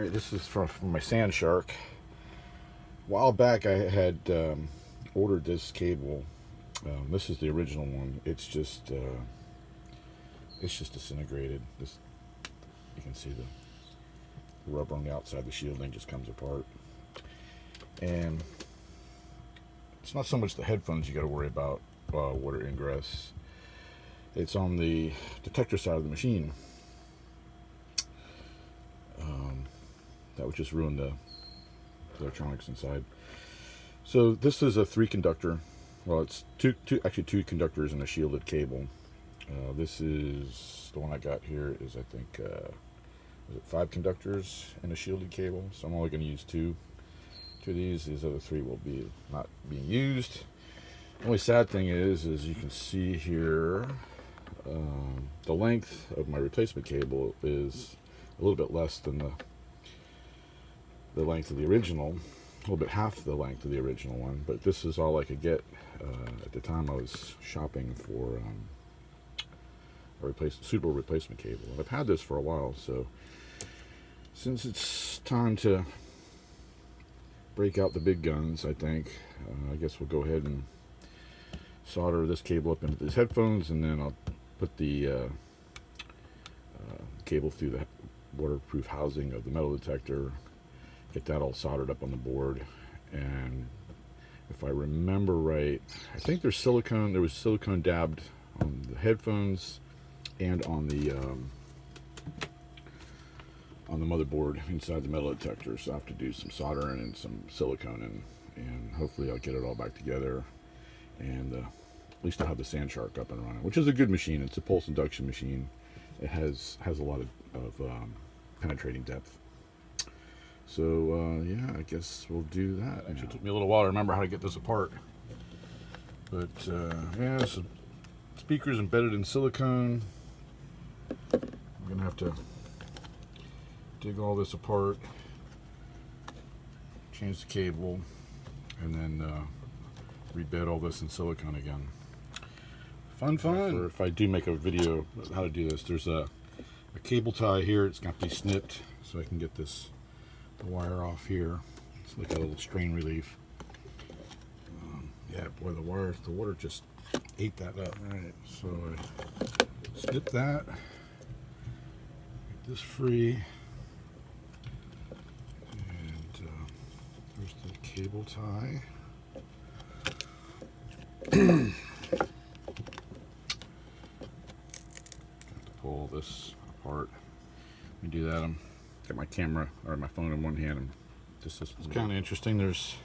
Alright, this is from my Sand Shark. A while back I had ordered this cable. This is the original one. It's just disintegrated. This, you can see the rubber on the outside, the shielding just comes apart. And it's not so much the headphones you got to worry about water ingress. It's on the detector side of the machine. That would just ruin the electronics inside. So this is a 3-conductor. Well, it's two conductors and a shielded cable. This is the one I got here. Is I think is it 5 conductors and a shielded cable. So I'm only going to use two of these. These other 3 will be not being used. The only sad thing is you can see here, the length of my replacement cable is a little bit less than the length of the original, a little bit half the length of the original one, but this is all I could get at the time I was shopping for a suitable replacement cable. And I've had this for a while, so since it's time to break out the big guns, I think, I guess we'll go ahead and solder this cable up into these headphones, and then I'll put the cable through the waterproof housing of the metal detector, get that all soldered up on the board. And if I remember right, I think there was silicone dabbed on the headphones and on the motherboard inside the metal detector, so I have to do some soldering and some silicone, and hopefully I'll get it all back together, and at least I'll have the Sand Shark up and running, which is a good machine. It's a pulse induction machine. It has a lot of penetrating depth. So yeah, I guess we'll do that. Actually, it took me a little while to remember how to get this apart, but yeah, some speakers embedded in silicone. I'm gonna have to dig all this apart, change the cable, and then rebed all this in silicone again. Fun. If I do make a video on how to do this, there's a cable tie here. It's got to be snipped so I can get the wire off here. It's like a little strain relief. Yeah, boy, the water just ate that up. All right, so I snip that, get this free, and there's the cable tie. Pull this apart. Let me do that. I'm got my camera or my phone in one hand. It's kind of interesting. There's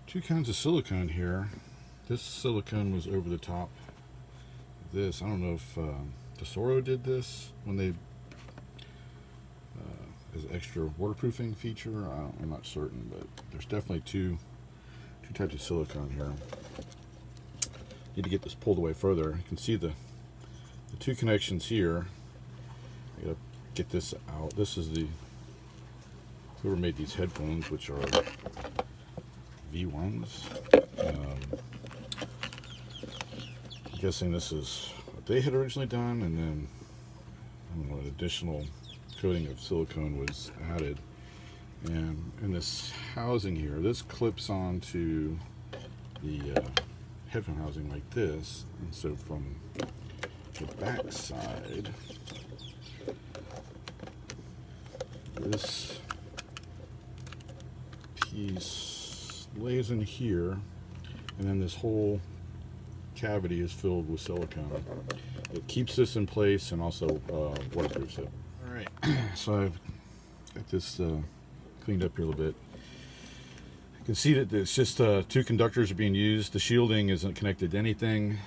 2 kinds of silicone here. This silicone was over the top of this. I don't know if Tesoro did this when they as an extra waterproofing feature. I'm not certain, but there's definitely two types of silicone here. Need to get this pulled away further. You can see the 2 connections here. I gotta get this out. This is whoever made these headphones, which are V1s. I'm guessing this is what they had originally done, and then I don't know, an additional coating of silicone was added. And in this housing here, this clips onto the headphone housing like this, and so from the back side, this piece lays in here, and then this whole cavity is filled with silicone. It keeps this in place and also waterproofs it. All right, so I've got this cleaned up here a little bit. You can see that it's just 2 conductors are being used. The shielding isn't connected to anything.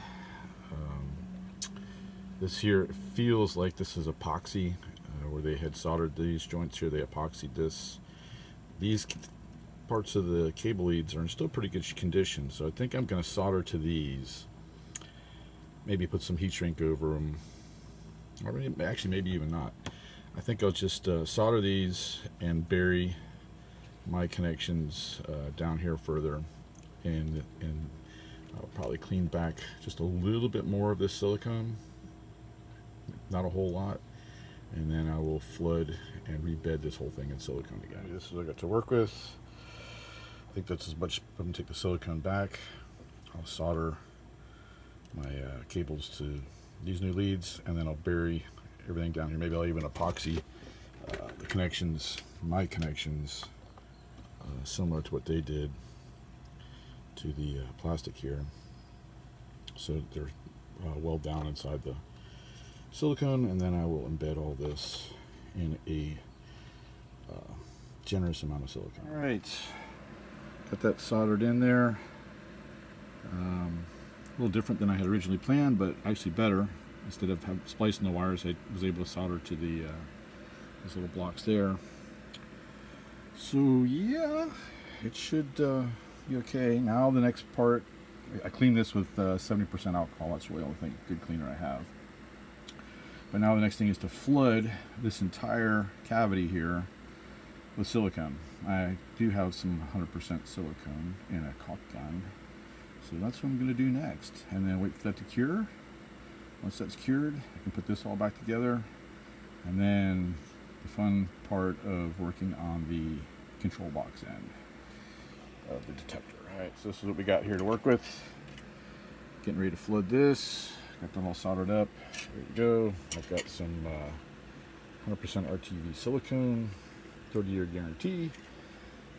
This here, it feels like this is epoxy, where they had soldered these joints here. They epoxied this. These parts of the cable leads are in still pretty good condition, so I think I'm going to solder to these. Maybe put some heat shrink over them, or actually maybe even not. I think I'll just solder these and bury my connections down here further, and I'll probably clean back just a little bit more of this silicone, not a whole lot, and then I will flood and rebed this whole thing in silicone again. This is what I got to work with. I think that's as much. I'm going to take the silicone back. I'll solder my cables to these new leads, and then I'll bury everything down here. Maybe I'll even epoxy the connections, my connections, similar to what they did to the plastic here, so they're well down inside the silicone, and then I will embed all this in a generous amount of silicone. All right, got that soldered in there. A little different than I had originally planned, but actually better. Instead of splicing the wires, I was able to solder to the these little blocks there. So yeah, it should be okay. Now the next part, I cleaned this with 70% alcohol. That's really the only thing, good cleaner I have. But now the next thing is to flood this entire cavity here with silicone. I do have some 100% silicone in a caulk gun. So that's what I'm going to do next, and then wait for that to cure. Once that's cured, I can put this all back together, and then the fun part of working on the control box end of the detector. All right, so this is what we got here to work with. Getting ready to flood this. Got them all soldered up. There we go. I've got some 100% RTV silicone, 30-year guarantee,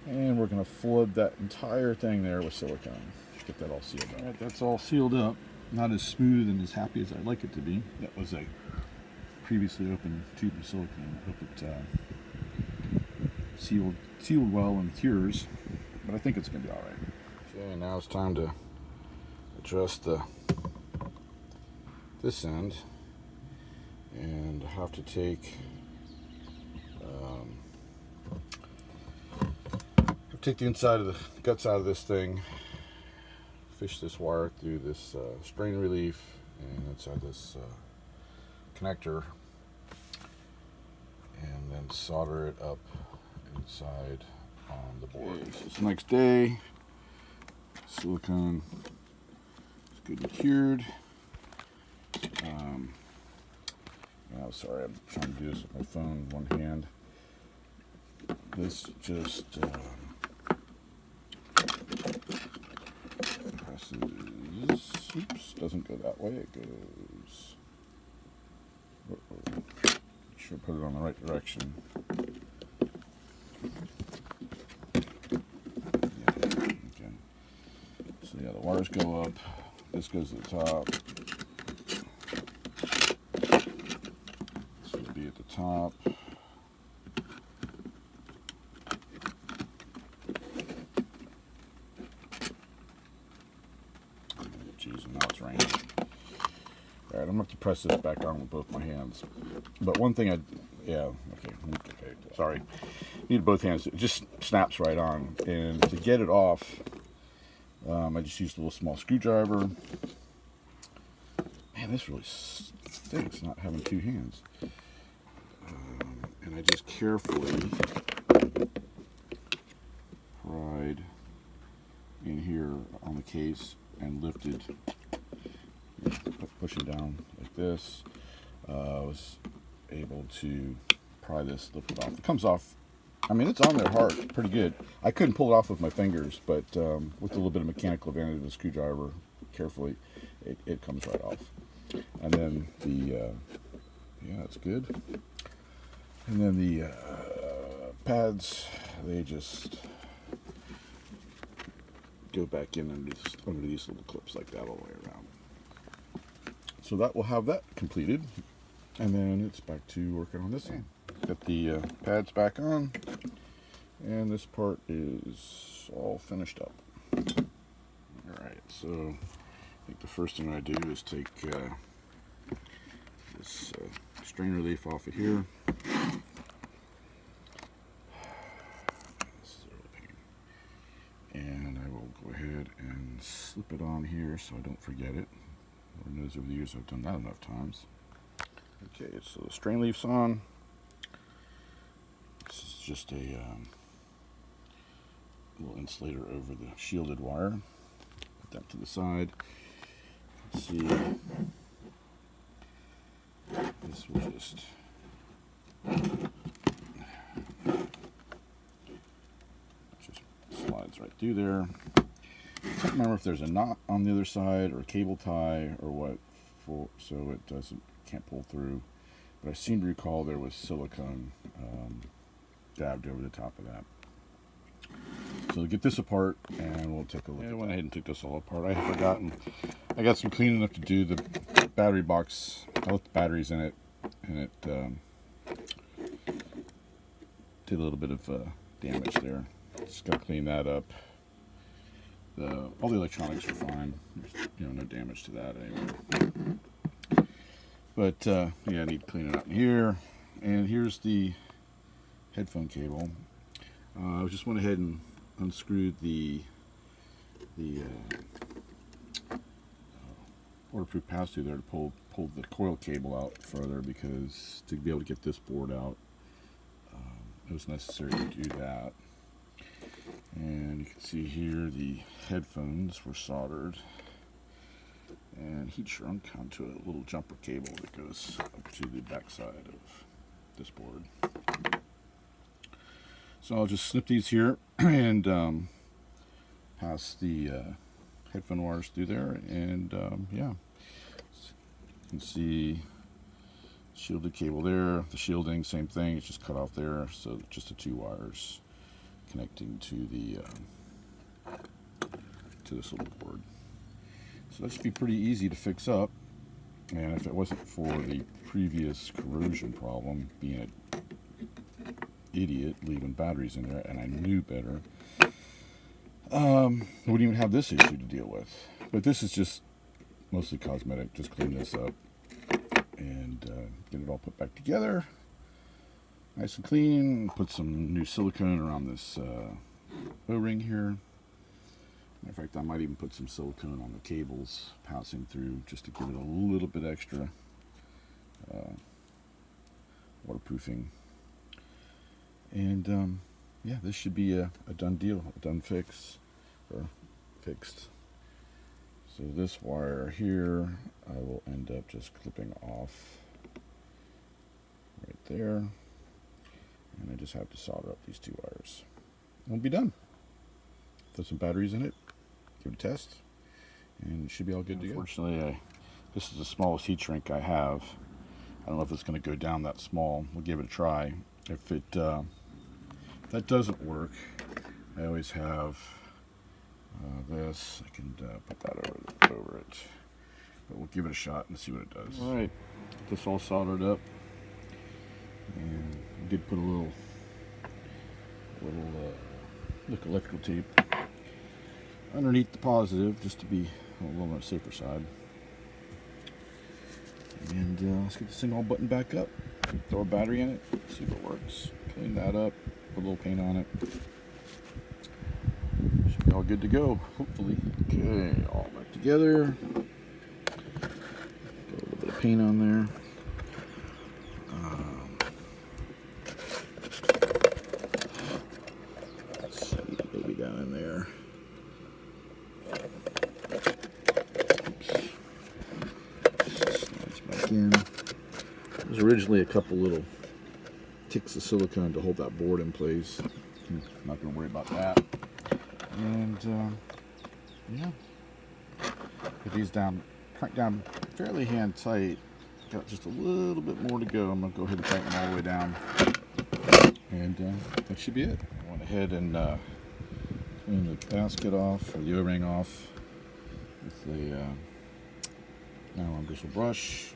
and we're going to flood that entire thing there with silicone. Get that all sealed up. All right, that's all sealed up. Not as smooth and as happy as I'd like it to be. That was a previously open tube of silicone. I hope it sealed well and cures, but I think it's going to be all right. Okay, now it's time to adjust this end, and I have to take the inside of the guts out of this thing. Fish this wire through this strain relief and inside this connector, and then solder it up inside on the board. Okay, so it's the next day. Silicone is good and cured. Oh, sorry, I'm trying to do this with my phone in one hand. This just oops, doesn't go that way, it goes, should put it on the right direction. Yeah, okay. So yeah, the wires go up, this goes to the top, this will be at the top. Jeez, now it's raining. All right, I'm gonna have to press this back on with both my hands. But one thing okay, sorry. Need both hands. It just snaps right on. And to get it off, I just used a little small screwdriver. Man, this really stinks not having two hands. And I just carefully pried in here on the case and lifted, pushing down like this. I was able to pry this, lift it off. It comes off, I mean, it's on there hard, pretty good. I couldn't pull it off with my fingers, but with a little bit of mechanical advantage of the screwdriver, carefully, it comes right off. And then yeah, it's good. And then the pads, they just go back in under these little clips like that all the way around. So that will have that completed, and then it's back to working on this one. Got the pads back on, and this part is all finished up. Alright, so I think the first thing I do is take this strain relief off of here. And I will go ahead and slip it on here so I don't forget it. Lord knows over the years I've done that enough times. Okay, so the strain leaf's on. This is just a little insulator over the shielded wire. Put that to the side. Let's see. This will just do there. I can't remember if there's a knot on the other side or a cable tie or what, so it can't pull through. But I seem to recall there was silicone dabbed over the top of that. So get this apart and we'll take a look. I went ahead and took this all apart. I had forgotten. I got some cleaning up to do. The battery box, I left the batteries in it, and it did a little bit of damage there. Just got to clean that up. All the electronics are fine. There's no damage to that anyway. But yeah, I need to clean it up in here. And here's the headphone cable. I just went ahead and unscrewed the waterproof pass-through there to pull the coil cable out further, because to be able to get this board out, it was necessary to do that. And you can see here the headphones were soldered and heat shrunk onto a little jumper cable that goes up to the back side of this board. So I'll just snip these here and pass the headphone wires through there, and yeah, you can see shielded cable there. The shielding, same thing, it's just cut off there, so just the 2 wires connecting to this little board. So that should be pretty easy to fix up, and if it wasn't for the previous corrosion problem, being an idiot leaving batteries in there, and I knew better, I wouldn't even have this issue to deal with. But this is just mostly cosmetic. Just clean this up and get it all put back together nice and clean. Put some new silicone around this O-ring here. In fact, I might even put some silicone on the cables passing through, just to give it a little bit extra waterproofing. And yeah, this should be a done deal, a done fix, or fixed. So this wire here, I will end up just clipping off right there, and I just have to solder up these 2 wires. And we'll be done. Throw some batteries in it, give it a test, and it should be all good to go. Unfortunately, this is the smallest heat shrink I have. I don't know if it's going to go down that small. We'll give it a try. If that doesn't work, I always have this. I can put that over it. But we'll give it a shot and see what it does. All right, get this all soldered up, and I did put a little electrical tape underneath the positive, just to be a little on the safer side. And let's get this thing all buttoned back up. Throw a battery in it, see if it works. Clean that up, put a little paint on it. Should be all good to go, hopefully. Okay, all back together. Got a little bit of paint on there. Let's see, maybe down in there. Oops. Slides back in. There's originally a couple little ticks of silicone to hold that board in place. I'm not going to worry about that. And yeah, get these down, crank down fairly hand tight. Got just a little bit more to go. I'm going to go ahead and tighten them all the way down, and that should be it. I went ahead and clean the basket off, or the O-ring off, with the nylon bristle brush,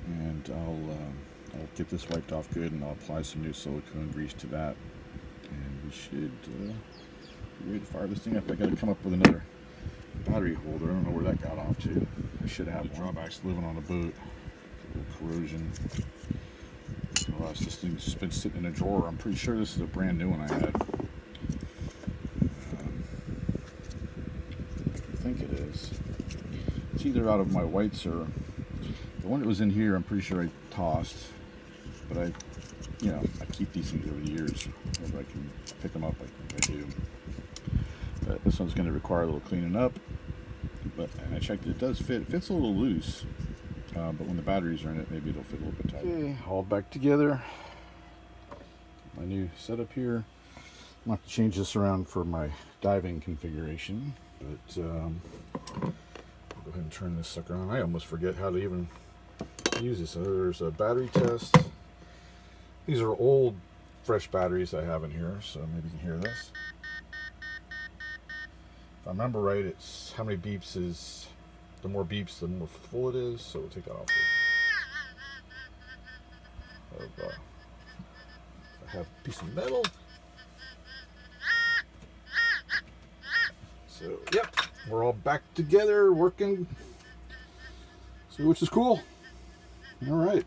and I'll get this wiped off good, and I'll apply some new silicone grease to that, and we should be ready to fire this thing up. I got to come up with another battery holder. I don't know where that got off to. I should have drawbacks living on a boat. A little corrosion. Otherwise, this thing's just been sitting in a drawer. I'm pretty sure this is a brand new one I had. I think it is. It's either out of my whites, or the one that was in here, I'm pretty sure I tossed. But I keep these things over the years. Whenever I can pick them up, I do. But this one's going to require a little cleaning up. And I checked it does fit. It fits a little loose. But when the batteries are in it, maybe it'll fit a little bit tighter. Okay, all back together. My new setup here. I'll have to change this around for my diving configuration, but I'll go ahead and turn this sucker on. I almost forget how to even use this. So there's a battery test. These are old, fresh batteries I have in here, so maybe you can hear this. If I remember right, it's how many beeps is, the more beeps, the more full it is, so we'll take that off. I have a piece of metal. So, yep, we're all back together working, so which is cool. All right.